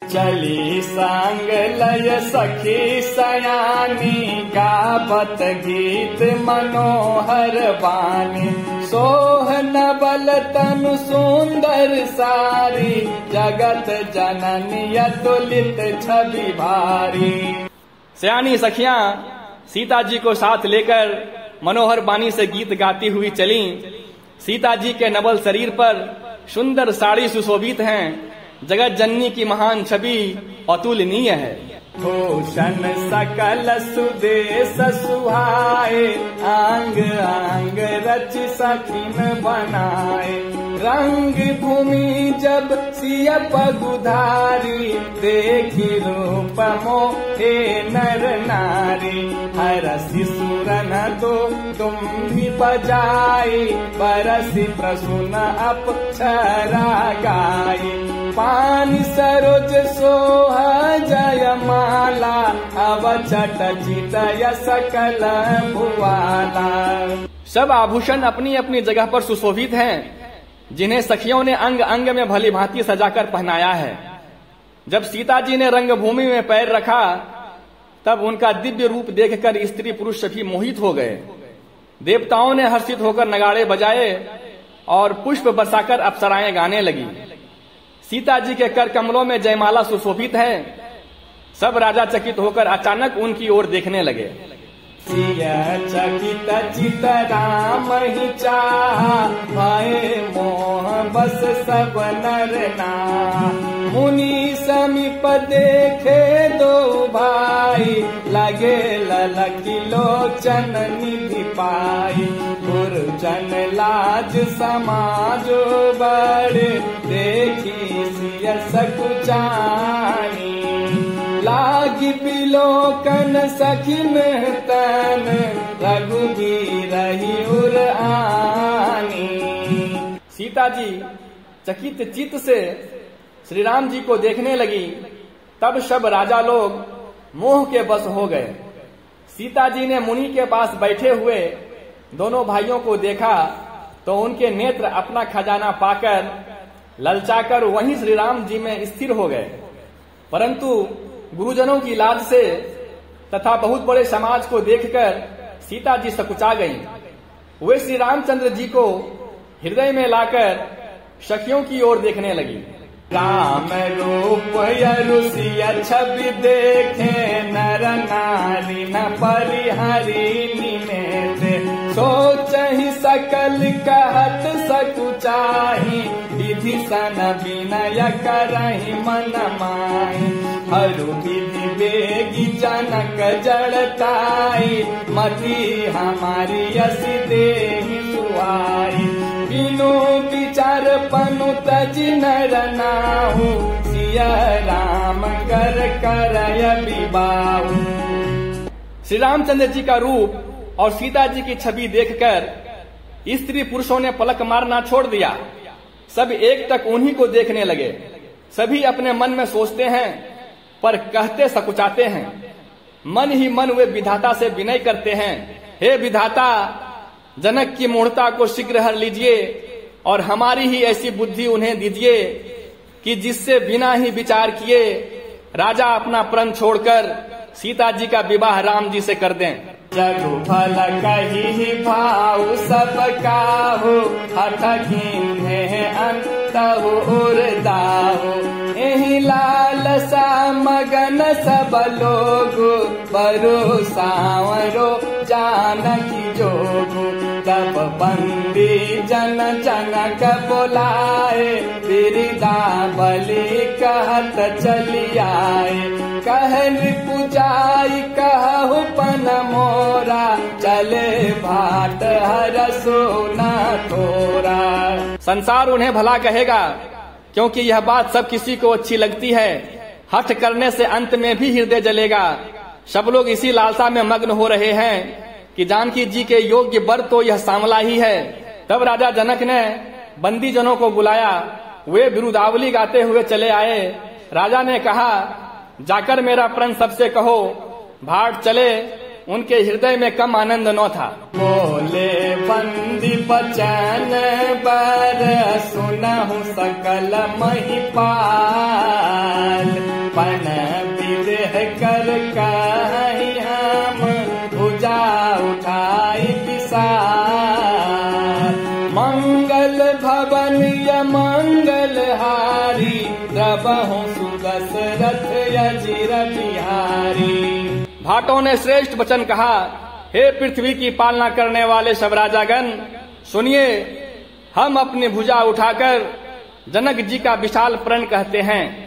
चली संग लय सखी सयानी, गावत गीत मनोहर बानी। सोह नबल तनु सुंदर सारी, जगत जननी अतुलित छवि भारी। सयानी सखियां सीता जी को साथ लेकर मनोहर बानी से गीत गाती हुई चली। सीता जी के नबल शरीर पर सुंदर साड़ी सुशोभित हैं। जगत जननी की महान छवि अतुलनीय है। भूषण सकल सुदेश सुहाए, आंग आंग रच सखिन बनाए। रंग भूमि जब सिय पगुधारी, देखी रूप मोहे नर नारी। हरसि सुरन दो तुम भी बजाई, बरसी प्रसून अप्सरा गाई। पानी सरोज सोह जयमाला, अवचट चितय सकल भुवाला। सब आभूषण अपनी अपनी जगह पर सुशोभित हैं, जिन्हें सखियों ने अंग अंग में भली भांति सजाकर पहनाया है। जब सीता जी ने रंगभूमि में पैर रखा, तब उनका दिव्य रूप देखकर स्त्री पुरुष सभी मोहित हो गए। देवताओं ने हर्षित होकर नगाड़े बजाए और पुष्प बरसाकर अप्सराएं गाने लगी। सीता जी के कर कमलों में जयमाला सुशोभित है। सब राजा चकित होकर अचानक उनकी ओर देखने लगे। चकित चित राम ही चाहा, भय मोह बस सब नर नाहा। मुनि समीप देखे दो भाई, लगे ललकी लोचन निधि पाई। गुरुजन लाज समाज बड़े, देखी सिय सकुचानी। लागी बिलोकन सखी मेहतन, रघुबीर रही उर आनी। सीता जी चकित चित्त से श्री राम जी को देखने लगी। तब सब राजा लोग मोह के बस हो गए। सीता जी ने मुनि के पास बैठे हुए दोनों भाइयों को देखा तो उनके नेत्र अपना खजाना पाकर ललचाकर वहीं श्री राम जी में स्थिर हो गए। परंतु गुरुजनों की लाज से तथा बहुत बड़े समाज को देखकर सीता जी सकुचा गईं। वे श्री रामचंद्र जी को हृदय में लाकर सखियों की ओर देखने लगी। राम रूप यरुषिय छवि देखे, नर नारी न परिहरी निमेते। सोचहि सकल कहत सकुचाही, विधि सन विनय करहि मन माही। हरु विधि बेगी जनक जड़ताई, मति हमारी यसी देहि सुहाई। बिनु विचार पनु तजि नर नाहु, सिय राम कर करय विबाहु। श्री रामचंद्र जी का रूप और सीता जी की छवि देखकर स्त्री पुरुषों ने पलक मारना छोड़ दिया। सब एक टक उन्हीं को देखने लगे। सभी अपने मन में सोचते हैं पर कहते सकुचाते हैं। मन ही मन वे विधाता से विनय करते हैं, हे विधाता, जनक की मूढ़ता को शीघ्र हर लीजिए और हमारी ही ऐसी बुद्धि उन्हें दीजिए कि जिससे बिना ही विचार किए राजा अपना प्रण छोड़कर सीता जी का विवाह राम जी से कर दें। जगु फल कही भाव सब काहू, हठ कीन्हे अंतहु उर्दाहु। एहि लालसा मगन सब लोगु, बरु सांवरो जानकी जोगु। तब बंदी जन जनक बोलाए, बिरदावली कहत चली आए। कहन पुजाई कहु पन मोरा, चले भाट हरसो न थोरा। संसार उन्हें भला कहेगा, क्योंकि यह बात सब किसी को अच्छी लगती है। हठ करने से अंत में भी हृदय जलेगा। सब लोग इसी लालसा में मग्न हो रहे हैं कि जानकी जी के योग्य वर तो यह सांवला ही है। तब राजा जनक ने बंदी जनों को बुलाया। वे बिरुदावली गाते हुए चले आए। राजा ने कहा, जाकर मेरा प्रण सबसे कहो। भाट चले, उनके हृदय में कम आनंद न था। बोले बंदी बचन बर, सुनहु सकल महिपाल। पन विदेह कर कहीं हम भुजा उठाई विसार। मंगल भवन य मंगल हारी प्रभु सुदशरथ अजिर बिहारी। भाटों ने श्रेष्ठ वचन कहा, हे पृथ्वी की पालना करने वाले सब राजागण, सुनिए, हम अपनी भुजा उठाकर जनक जी का विशाल प्रण कहते हैं।